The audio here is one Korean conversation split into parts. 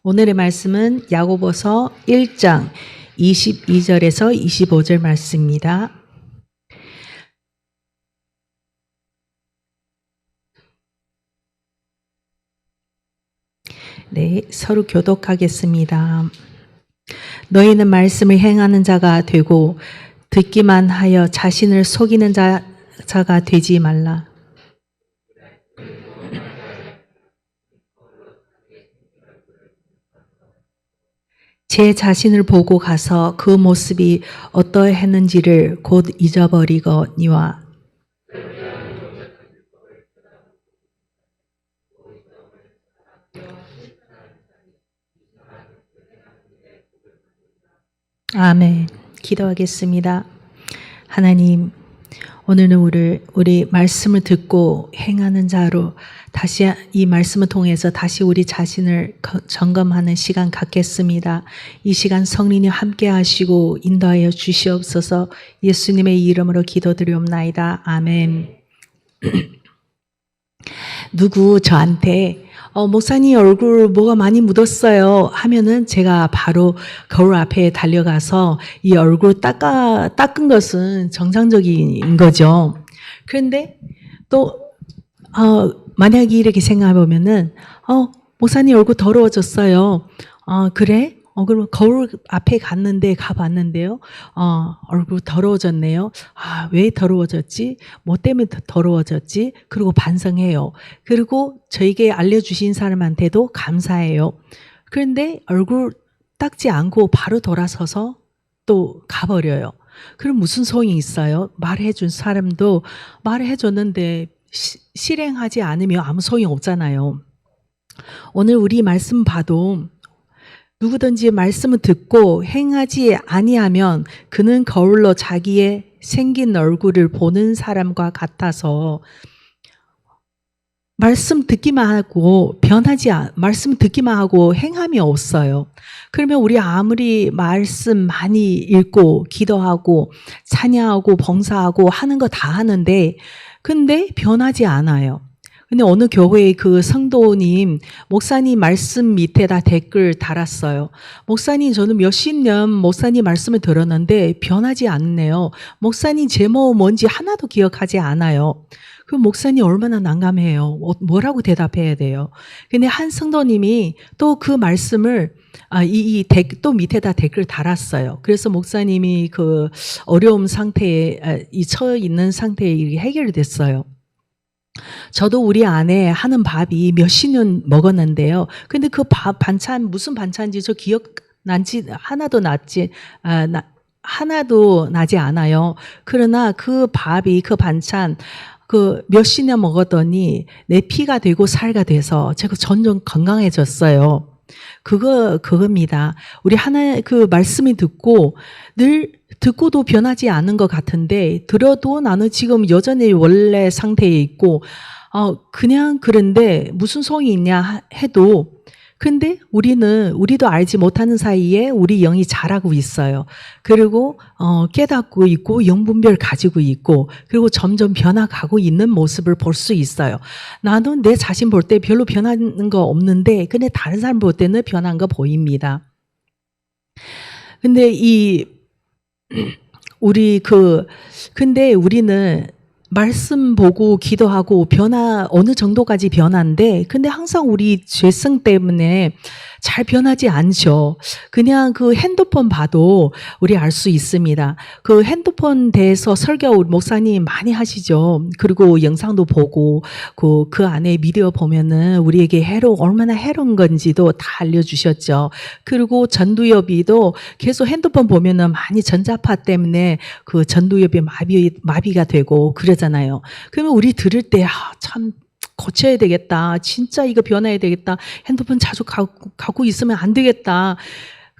오늘의 말씀은 야고보서 1장 22절에서 25절 말씀입니다. 네, 서로 교독하겠습니다. 너희는 말씀을 행하는 자가 되고 듣기만 하여 자신을 속이는 자가 되지 말라. 제 자신을 보고 가서 그 모습이 어떠했는지를 곧 잊어버리거니와 아멘. 기도하겠습니다. 하나님, 오늘은 우리 말씀을 듣고 행하는 자로 다시 이 말씀을 통해서 다시 우리 자신을 점검하는 시간 갖겠습니다. 이 시간 성령님 함께 하시고 인도하여 주시옵소서. 예수님의 이름으로 기도드리옵나이다. 아멘. 누구 저한테 목사님 얼굴 뭐가 많이 묻었어요 하면은 제가 바로 거울 앞에 달려가서 이 얼굴 닦은 것은 정상적인 거죠. 그런데 또 만약에 이렇게 생각해 보면은 목사님 얼굴 더러워졌어요. 그래? 그럼 거울 앞에 가봤는데요. 얼굴 더러워졌네요. 왜 더러워졌지? 뭐 때문에 더러워졌지? 그리고 반성해요. 그리고 저에게 알려주신 사람한테도 감사해요. 그런데 얼굴 닦지 않고 바로 돌아서서 또 가버려요. 그럼 무슨 소용이 있어요? 말해준 사람도 말해줬는데 실행하지 않으면 아무 소용 없잖아요. 오늘 우리 말씀 봐도 누구든지 말씀을 듣고 행하지 아니하면 그는 거울로 자기의 생긴 얼굴을 보는 사람과 같아서 말씀 듣기만 하고 말씀 듣기만 하고 행함이 없어요. 그러면 우리 아무리 말씀 많이 읽고 기도하고 찬양하고 봉사하고 하는 거 다 하는데 근데 변하지 않아요. 근데 어느 교회의 그 성도님, 목사님 말씀 밑에다 댓글 달았어요. 목사님, 저는 몇십 년 목사님 말씀을 들었는데 변하지 않네요. 목사님 제목 뭔지 하나도 기억하지 않아요. 그럼 목사님 얼마나 난감해요. 뭐라고 대답해야 돼요. 근데 한 성도님이 또 그 말씀을 또 밑에다 댓글 달았어요. 그래서 목사님이 그 어려움 상태에, 처해 있는 상태에 해결이 됐어요. 저도 우리 아내 하는 밥이 몇십 년 먹었는데요. 근데 그 반찬 무슨 반찬인지 저 기억난지 하나도 나지 않아요. 그러나 그 반찬 몇십 년 먹었더니 내 피가 되고 살가 돼서 제가 점점 건강해졌어요. 그겁니다. 우리 하나 그 말씀이 듣고도 변하지 않는 것 같은데 들어도 나는 지금 여전히 원래 상태에 있고 그냥 그런데 무슨 소용이 있냐 해도 근데 우리도 알지 못하는 사이에 우리 영이 자라고 있어요. 그리고 깨닫고 있고 영분별 가지고 있고 그리고 점점 변화가고 있는 모습을 볼 수 있어요. 나도 내 자신 볼 때 별로 변하는 거 없는데 근데 다른 사람 볼 때는 변한 거 보입니다. 근데 근데 우리는 말씀 보고 기도하고 어느 정도까지 변화인데 근데 항상 우리 죄성 때문에 잘 변하지 않죠. 그냥 그 핸드폰 봐도 우리 알 수 있습니다. 그 핸드폰 대해서 설교 우리 목사님 많이 하시죠. 그리고 영상도 보고 그 안에 미디어 보면은 우리에게 얼마나 해로운 건지도 다 알려주셨죠. 그리고 전두엽이도 계속 핸드폰 보면은 많이 전자파 때문에 그 전두엽이 마비가 되고 그러잖아요. 그러면 우리 들을 때 참 고쳐야 되겠다. 진짜 이거 변해야 되겠다. 핸드폰 자주 갖고 있으면 안 되겠다.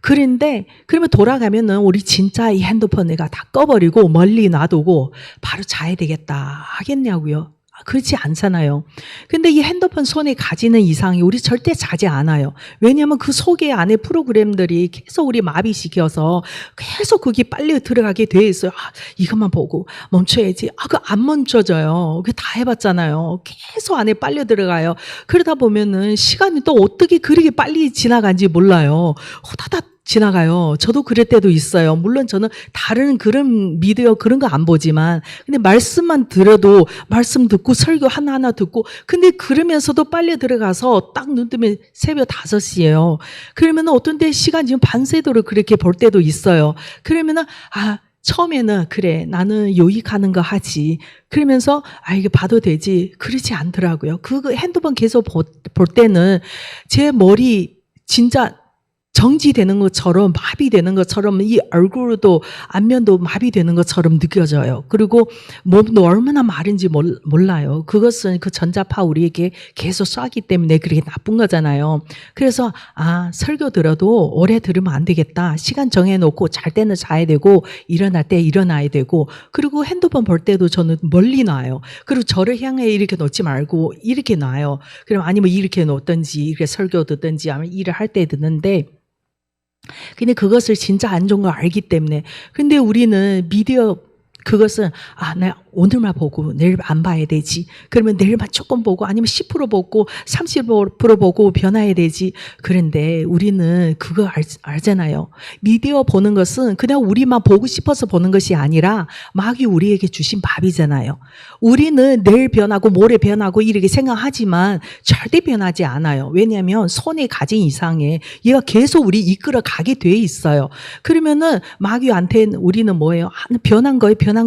그러면 돌아가면은 우리 진짜 이 핸드폰 내가 다 꺼버리고 멀리 놔두고 바로 자야 되겠다 하겠냐고요. 그렇지 않잖아요. 근데 이 핸드폰 손에 가지는 이상이 우리 절대 자지 않아요. 왜냐하면 그 속에 안에 프로그램들이 계속 우리 마비시켜서 계속 그게 빨리 들어가게 돼 있어요. 이것만 보고 멈춰야지. 그거 안 멈춰져요. 그거 다 해봤잖아요. 계속 안에 빨려 들어가요. 그러다 보면은 시간이 또 어떻게 그렇게 빨리 지나간지 몰라요. 호다닥 지나가요. 저도 그럴 때도 있어요. 물론 저는 다른 그런 미디어 그런 거 안 보지만 근데 말씀만 들어도 말씀 듣고 설교 하나하나 듣고 근데 그러면서도 빨리 들어가서 딱 눈 뜨면 새벽 5시예요. 그러면 어떤 때 시간 지금 밤새도록 그렇게 볼 때도 있어요. 그러면은 처음에는 그래 나는 요익하는 거 하지 그러면서 이게 봐도 되지 그렇지 않더라고요. 그 핸드폰 계속 볼 때는 제 머리 진짜 정지되는 것처럼 마비되는 것처럼 이 얼굴도 안면도 마비되는 것처럼 느껴져요. 그리고 몸도 얼마나 마른지 몰라요. 그것은 그 전자파 우리에게 계속 쏴기 때문에 그렇게 나쁜 거잖아요. 그래서 설교 들어도 오래 들으면 안 되겠다. 시간 정해놓고 잘 때는 자야 되고 일어날 때 일어나야 되고 그리고 핸드폰 볼 때도 저는 멀리 놔요. 그리고 저를 향해 이렇게 놓지 말고 이렇게 놔요. 그럼 아니면 이렇게 놓든지 이렇게 설교 듣든지 아니면 일을 할 때 듣는데 근데 그것을 진짜 안 좋은 걸 알기 때문에 근데 우리는 미디어 그것은 내가 오늘만 보고 내일 안 봐야 되지. 그러면 내일만 조금 보고 아니면 10% 보고 30% 보고 변화해야 되지. 그런데 우리는 그거 알잖아요. 미디어 보는 것은 그냥 우리만 보고 싶어서 보는 것이 아니라 마귀 우리에게 주신 밥이잖아요. 우리는 내일 변하고 모레 변하고 이렇게 생각하지만 절대 변하지 않아요. 왜냐하면 손에 가진 이상에 얘가 계속 우리 이끌어 가게 돼 있어요. 그러면은 마귀한테는 우리는 뭐예요? 변한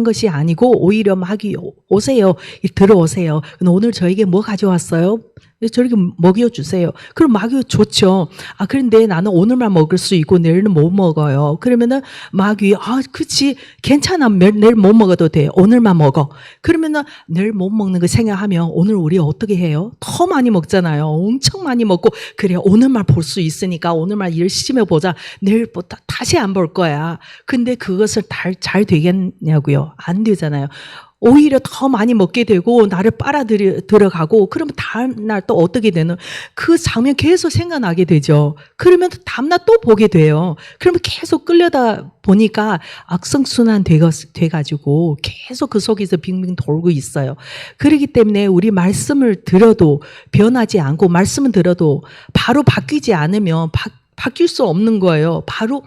것이 아니고 오히려 마귀 오세요. 들어오세요. 오늘 저에게 뭐 가져왔어요? 저렇게 먹여주세요. 그럼 마귀 좋죠. 그런데 나는 오늘만 먹을 수 있고 내일은 못 먹어요. 그러면은 마귀 그치 괜찮아. 내일 못 먹어도 돼. 오늘만 먹어. 그러면은 내일 못 먹는 거 생각하면 오늘 우리 어떻게 해요? 더 많이 먹잖아요. 엄청 많이 먹고 그래 오늘만 볼 수 있으니까 오늘만 열심히 보자. 내일부터 다시 안 볼 거야. 근데 그것을 잘 되겠냐고요? 안 되잖아요. 오히려 더 많이 먹게 되고 나를 빨아들어가고 그러면 다음날 또 어떻게 되는 그 장면 계속 생각나게 되죠. 그러면 다음날 또 보게 돼요. 그러면 계속 끌려다 보니까 악성순환 돼가지고 계속 그 속에서 빙빙 돌고 있어요. 그렇기 때문에 우리 말씀을 들어도 변하지 않고 말씀을 들어도 바로 바뀌지 않으면 바뀔 수 없는 거예요. 바로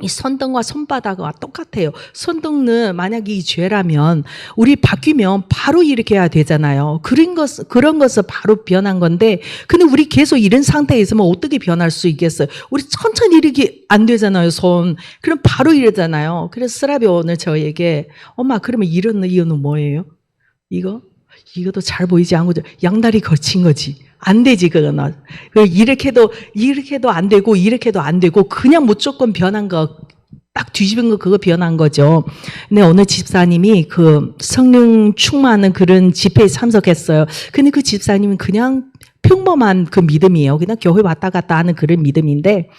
이 손등과 손바닥과 똑같아요. 손등은 만약에 이 죄라면 우리 바뀌면 바로 이렇게 해야 되잖아요. 그런 것을 바로 변한 건데 근데 우리 계속 이런 상태에 있으면 어떻게 변할 수 있겠어요? 우리 천천히 이렇게 안 되잖아요. 그럼 바로 이러잖아요. 그래서 스라비 오늘 저에게 엄마 그러면 이런 이유는 뭐예요? 이것도 잘 보이지 않고 양다리 걸친 거지. 안 되지, 그거는. 이렇게도 안 되고, 이렇게도 안 되고, 그냥 무조건 변한 거, 딱 뒤집은 거, 그거 변한 거죠. 근데 어느 집사님이 그 성령 충만한 그런 집회에 참석했어요. 근데 그 집사님은 그냥 평범한 그 믿음이에요. 그냥 교회 왔다 갔다 하는 그런 믿음인데,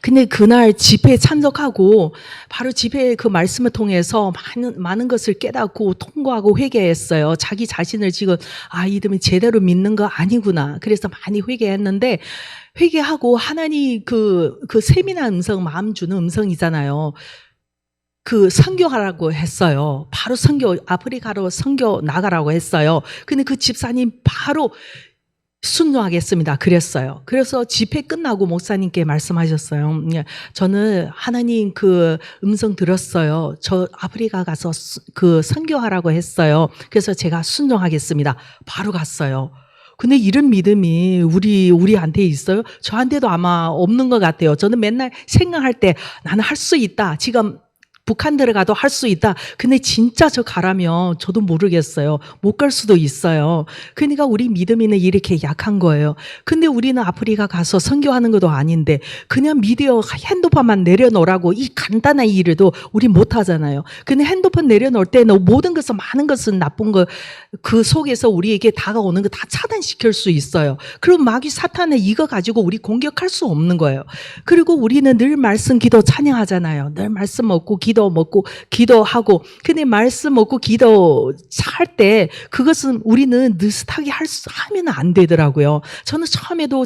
근데 그날 집회에 참석하고 바로 집회의 그 말씀을 통해서 많은 것을 깨닫고 통과하고 회개했어요. 자기 자신을 지금 이들은 제대로 믿는 거 아니구나. 그래서 많이 회개했는데 회개하고 하나님 그 세미한 음성, 마음 주는 음성이잖아요. 그 선교하라고 했어요. 바로 아프리카로 선교 나가라고 했어요. 근데 그 집사님 바로 순종하겠습니다. 그랬어요. 그래서 집회 끝나고 목사님께 말씀하셨어요. 저는 하나님 그 음성 들었어요. 저 아프리카 가서 그 선교하라고 했어요. 그래서 제가 순종하겠습니다. 바로 갔어요. 근데 이런 믿음이 우리한테 있어요? 저한테도 아마 없는 것 같아요. 저는 맨날 생각할 때 나는 할 수 있다. 지금 북한 들어가도 할 수 있다. 근데 진짜 저 가라면 저도 모르겠어요. 못 갈 수도 있어요. 그러니까 우리 믿음이는 이렇게 약한 거예요. 근데 우리는 아프리카 가서 선교하는 것도 아닌데 그냥 미디어 핸드폰만 내려놓으라고 이 간단한 일도 우리 못 하잖아요. 근데 핸드폰 내려놓을 때는 모든 것은 많은 것은 나쁜 거 그 속에서 우리에게 다가오는 거 다 차단시킬 수 있어요. 그럼 마귀 사탄은 이거 가지고 우리 공격할 수 없는 거예요. 그리고 우리는 늘 말씀 기도 찬양하잖아요. 늘 말씀 먹고 기도 기도 먹고 기도하고 근데 말씀 먹고 기도할 때 그것은 우리는 느슨하게 하면 안 되더라고요. 저는 처음에도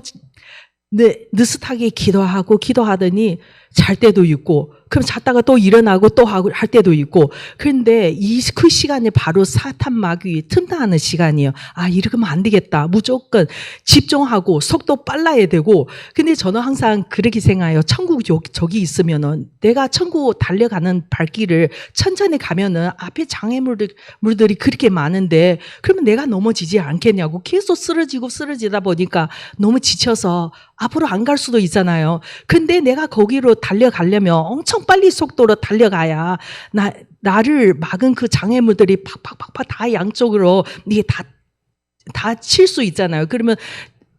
느슨하게 기도하더니 잘 때도 있고 그럼 잤다가 또 일어나고 또 하고 할 때도 있고 그런데 그 시간에 바로 사탄 마귀 틈타는 시간이에요. 아 이러면 안 되겠다. 무조건 집중하고 속도 빨라야 되고 근데 저는 항상 그렇게 생각해요. 천국 저기 있으면은 내가 천국 달려가는 발길을 천천히 가면은 앞에 장애물들이 그렇게 많은데 그러면 내가 넘어지지 않겠냐고 계속 쓰러지다 보니까 너무 지쳐서 앞으로 안 갈 수도 있잖아요. 근데 내가 거기로 달려가려면 엄청 빨리 속도로 달려가야 나를 막은 그 장애물들이 팍팍팍팍 다 양쪽으로 이게 다 칠 수 있잖아요. 그러면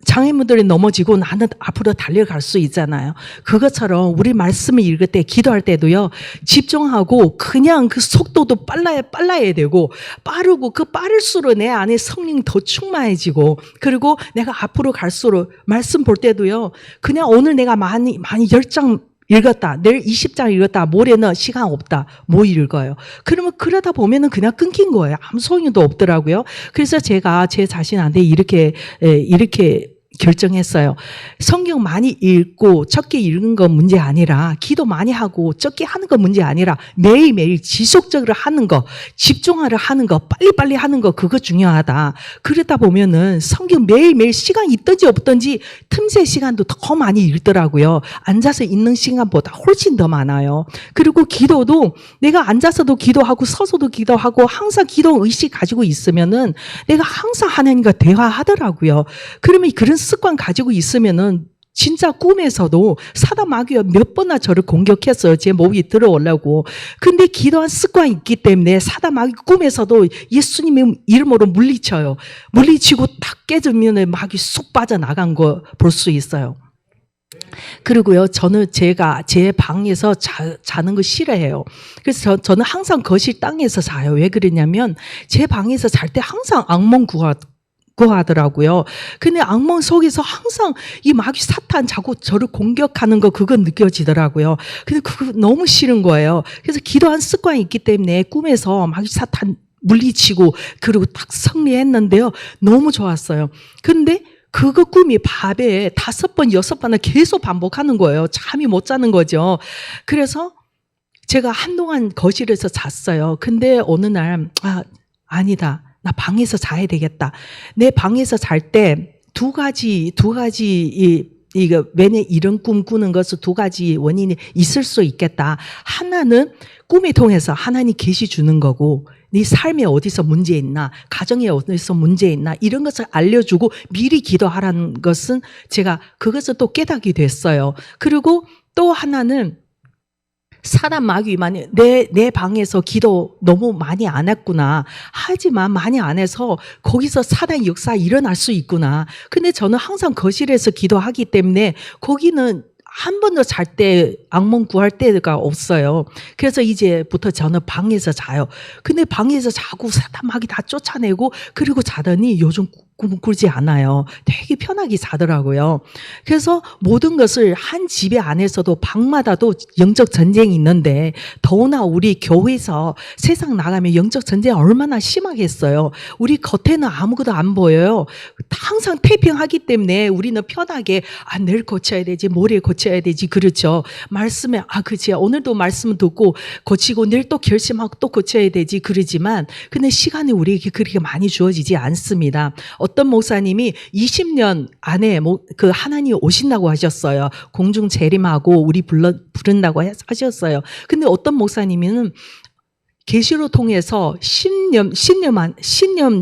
장애물들이 넘어지고 나는 앞으로 달려갈 수 있잖아요. 그것처럼 우리 말씀을 읽을 때 기도할 때도요. 집중하고 그냥 그 속도도 빨라야 되고 빠르고 그 빠를수록 내 안에 성령 더 충만해지고 그리고 내가 앞으로 갈수록 말씀 볼 때도요. 그냥 오늘 내가 많이 10장 읽었다. 내일 20장 읽었다. 모레는 시간 없다. 뭐 읽어요. 그러면 그러다 보면은 그냥 끊긴 거예요. 아무 소용도 없더라고요. 그래서 제가 제 자신한테 이렇게 결정했어요. 성경 많이 읽고 적게 읽는 건 문제 아니라 기도 많이 하고 적게 하는 건 문제 아니라 매일매일 지속적으로 하는 거 집중하려 하는 거 빨리빨리 하는 거 그거 중요하다. 그러다 보면은 성경 매일매일 시간 있든지 없든지 틈새 시간도 더 많이 읽더라고요. 앉아서 읽는 시간보다 훨씬 더 많아요. 그리고 기도도 내가 앉아서도 기도하고 서서도 기도하고 항상 기도 의식 가지고 있으면은 내가 항상 하나님과 대화하더라고요. 그러면 그런 습관 가지고 있으면은 진짜 꿈에서도 사단 마귀가 몇 번이나 저를 공격했어요. 제 몸이 들어오려고. 근데 기도한 습관이 있기 때문에 사단 마귀 꿈에서도 예수님의 이름으로 물리쳐요. 물리치고 딱 깨지면 마귀 쏙 빠져나간 거 볼 수 있어요. 그리고요, 저는 제가 제 방에서 자는 거 싫어해요. 그래서 저는 항상 거실 땅에서 자요. 왜 그러냐면 제 방에서 잘 때 항상 악몽 구하더라고요. 근데 악몽 속에서 항상 이 마귀 사탄 자꾸 저를 공격하는 거 그거 느껴지더라고요. 근데 그거 너무 싫은 거예요. 그래서 기도한 습관이 있기 때문에 꿈에서 마귀 사탄 물리치고 그리고 딱 승리했는데요. 너무 좋았어요. 근데 그거 꿈이 밤에 5번, 6번을 계속 반복하는 거예요. 잠이 못 자는 거죠. 그래서 제가 한동안 거실에서 잤어요. 근데 어느 날 아니다. 나 방에서 자야 되겠다. 내 방에서 잘 때 두 가지 이거 왜냐 이런 꿈 꾸는 것은 두 가지 원인이 있을 수 있겠다. 하나는 꿈을 통해서 하나님 계시 주는 거고 네 삶에 어디서 문제 있나 가정에 어디서 문제 있나 이런 것을 알려주고 미리 기도하라는 것은 제가 그것을 또 깨닫게 됐어요. 그리고 또 하나는 사단 마귀만 내 방에서 기도 너무 많이 안 했구나. 하지만 많이 안 해서 거기서 사단 역사 일어날 수 있구나. 근데 저는 항상 거실에서 기도하기 때문에 거기는 한 번도 잘 때 악몽 구할 때가 없어요. 그래서 이제부터 저는 방에서 자요. 근데 방에서 자고 사단 마귀 다 쫓아내고 그리고 자더니 요즘 꿈 꾸지 않아요. 되게 편하게 자더라고요. 그래서 모든 것을 한 집에 안에서도 방마다도 영적 전쟁이 있는데 더구나 우리 교회에서 세상 나가면 영적 전쟁이 얼마나 심하겠어요. 우리 겉에는 아무것도 안 보여요. 항상 태평하기 때문에 우리는 편하게 내일 고쳐야 되지 모레 고쳐야 되지 그렇죠. 말씀에 그치 오늘도 말씀 듣고 고치고 내일 또 결심하고 또 고쳐야 되지 그러지만 근데 시간이 우리에게 그렇게 많이 주어지지 않습니다. 어떤 목사님이 20년 안에 그 하나님 오신다고 하셨어요. 공중 재림하고 우리 부른다고 하셨어요. 근데 어떤 목사님은 계시로 통해서 10년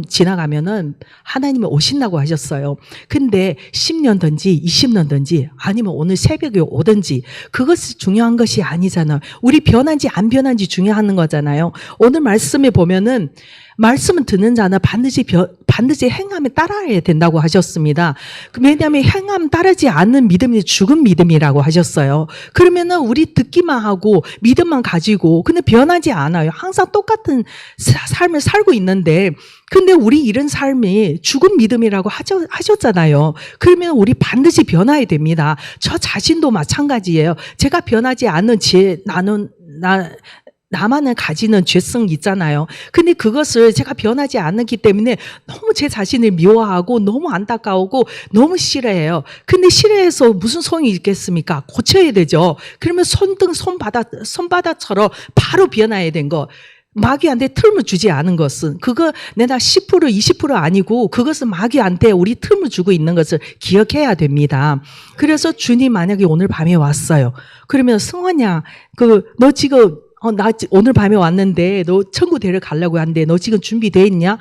지나가면은 하나님이 오신다고 하셨어요. 근데 10년든지 20년든지 아니면 오늘 새벽에 오든지 그것이 중요한 것이 아니잖아요. 우리 변한지 안 변한지 중요한 거잖아요. 오늘 말씀에 보면은 말씀을 듣는 자는 반드시 행함에 따라야 된다고 하셨습니다. 왜냐하면 행함 따르지 않는 믿음이 죽은 믿음이라고 하셨어요. 그러면은 우리 듣기만 하고 믿음만 가지고 근데 변하지 않아요. 항상 똑같은 삶을 살고 있는데 근데 우리 이런 삶이 죽은 믿음이라고 하셨잖아요. 그러면 우리 반드시 변화해야 됩니다. 저 자신도 마찬가지예요. 제가 변하지 않는 나만은 가지는 죄성 있잖아요. 근데 그것을 제가 변하지 않았기 때문에 너무 제 자신을 미워하고 너무 안타까우고 너무 싫어해요. 근데 싫어해서 무슨 소용이 있겠습니까? 고쳐야 되죠. 그러면 손바닥처럼 바로 변화해야 된 거. 마귀한테 틈을 주지 않은 것은 그거 내가 10% 20% 아니고 그것은 마귀한테 우리 틈을 주고 있는 것을 기억해야 됩니다. 그래서 주님 만약에 오늘 밤에 왔어요. 그러면 승환이야, 너 지금 나 오늘 밤에 왔는데 너 천국 데려가려고 하는데 너 지금 준비돼 있냐?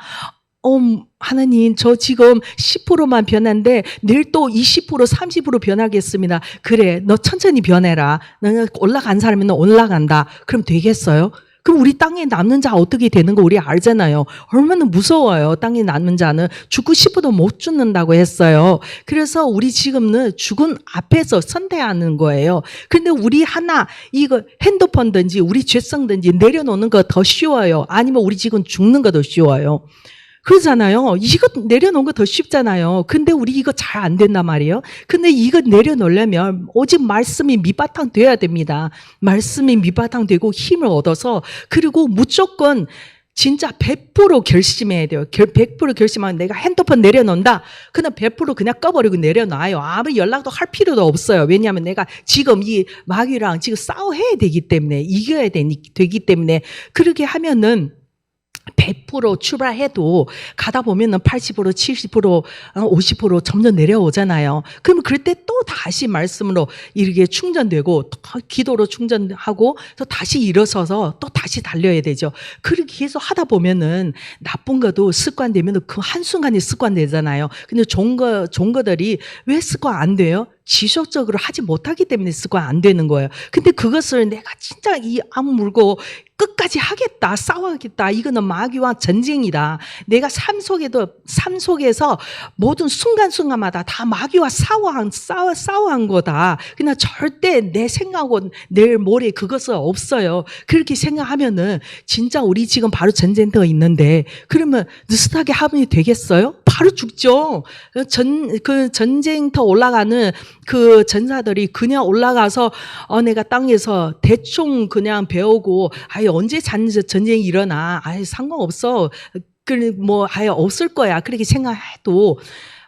하나님, 저 지금 10%만 변한데 내일 또 20% 30% 변하겠습니다. 그래, 너 천천히 변해라. 너는 올라간 사람은 올라간다. 그럼 되겠어요? 그럼 우리 땅에 남는 자 어떻게 되는 거 우리 알잖아요. 얼마나 무서워요. 땅에 남는 자는 죽고 싶어도 못 죽는다고 했어요. 그래서 우리 지금은 죽은 앞에서 선택하는 거예요. 근데 우리 하나 이거 핸드폰든지 우리 죄성든지 내려놓는 거 더 쉬워요. 아니면 우리 지금 죽는 거 더 쉬워요. 그러잖아요. 이거 내려놓은 거 더 쉽잖아요. 근데 우리 이거 잘 안 된단 말이에요. 근데 이거 내려놓으려면 오직 말씀이 밑바탕 돼야 됩니다. 말씀이 밑바탕 되고 힘을 얻어서 그리고 무조건 진짜 100% 결심해야 돼요. 100% 결심하면 내가 핸드폰 내려놓는다. 그냥 100% 그냥 꺼버리고 내려놔요. 아무 연락도 할 필요도 없어요. 왜냐하면 내가 지금 이 마귀랑 지금 싸워야 되기 때문에 이겨야 되기 때문에 그렇게 하면은 100% 출발해도 가다 보면은 80%, 70%, 50% 점점 내려오잖아요. 그러면 그럴 때 또 다시 말씀으로 이렇게 충전되고 또 기도로 충전하고 또 다시 일어서서 또 다시 달려야 되죠. 그렇게 계속 하다 보면은 나쁜 것도 습관되면 그 한순간에 습관되잖아요. 근데 좋은 것들이 왜 습관 안 돼요? 지속적으로 하지 못하기 때문에 습관 안 되는 거예요. 근데 그것을 내가 진짜 이 암 물고 끝까지 하겠다, 싸워야겠다. 이거는 마귀와 전쟁이다. 내가 삶 속에서 모든 순간순간마다 다 마귀와 싸워한 거다. 그냥 절대 내 생각은 내일 모레 그것은 없어요. 그렇게 생각하면은 진짜 우리 지금 바로 전쟁터 있는데 그러면 느슨하게 하면 되겠어요? 바로 죽죠. 그 전쟁터 올라가는 그 전사들이 그냥 올라가서 내가 땅에서 대충 그냥 배우고 아예 언제 전쟁이 일어나 아예 상관없어. 아예 없을 거야. 그렇게 생각해도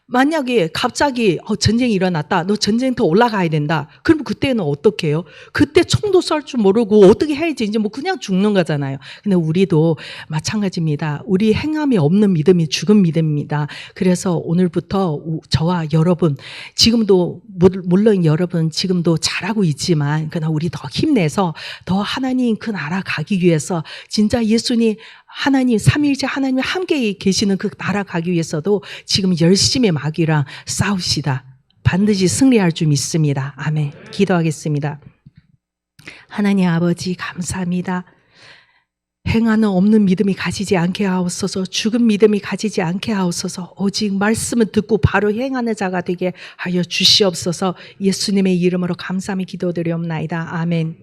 만약에 갑자기 전쟁이 일어났다. 너 전쟁터 올라가야 된다. 그럼 그때는 어떻게 해요? 그때 총도 쏠 줄 모르고 어떻게 해야지 이제 그냥 죽는 거잖아요. 근데 우리도 마찬가지입니다. 우리 행함이 없는 믿음이 죽은 믿음입니다. 그래서 오늘부터 저와 여러분 지금도 물론 여러분 지금도 잘하고 있지만 그러나 우리 더 힘내서 더 하나님 그 나라 가기 위해서 진짜 예수님 하나님 삼위일체 하나님이 함께 계시는 그 나라 가기 위해서도 지금 열심히 마귀랑 싸웁시다. 반드시 승리할 줄 믿습니다. 아멘. 기도하겠습니다. 하나님 아버지 감사합니다. 행하는 없는 믿음이 가지지 않게 하옵소서. 죽은 믿음이 가지지 않게 하옵소서. 오직 말씀을 듣고 바로 행하는 자가 되게 하여 주시옵소서. 예수님의 이름으로 감사히 기도드리옵나이다. 아멘.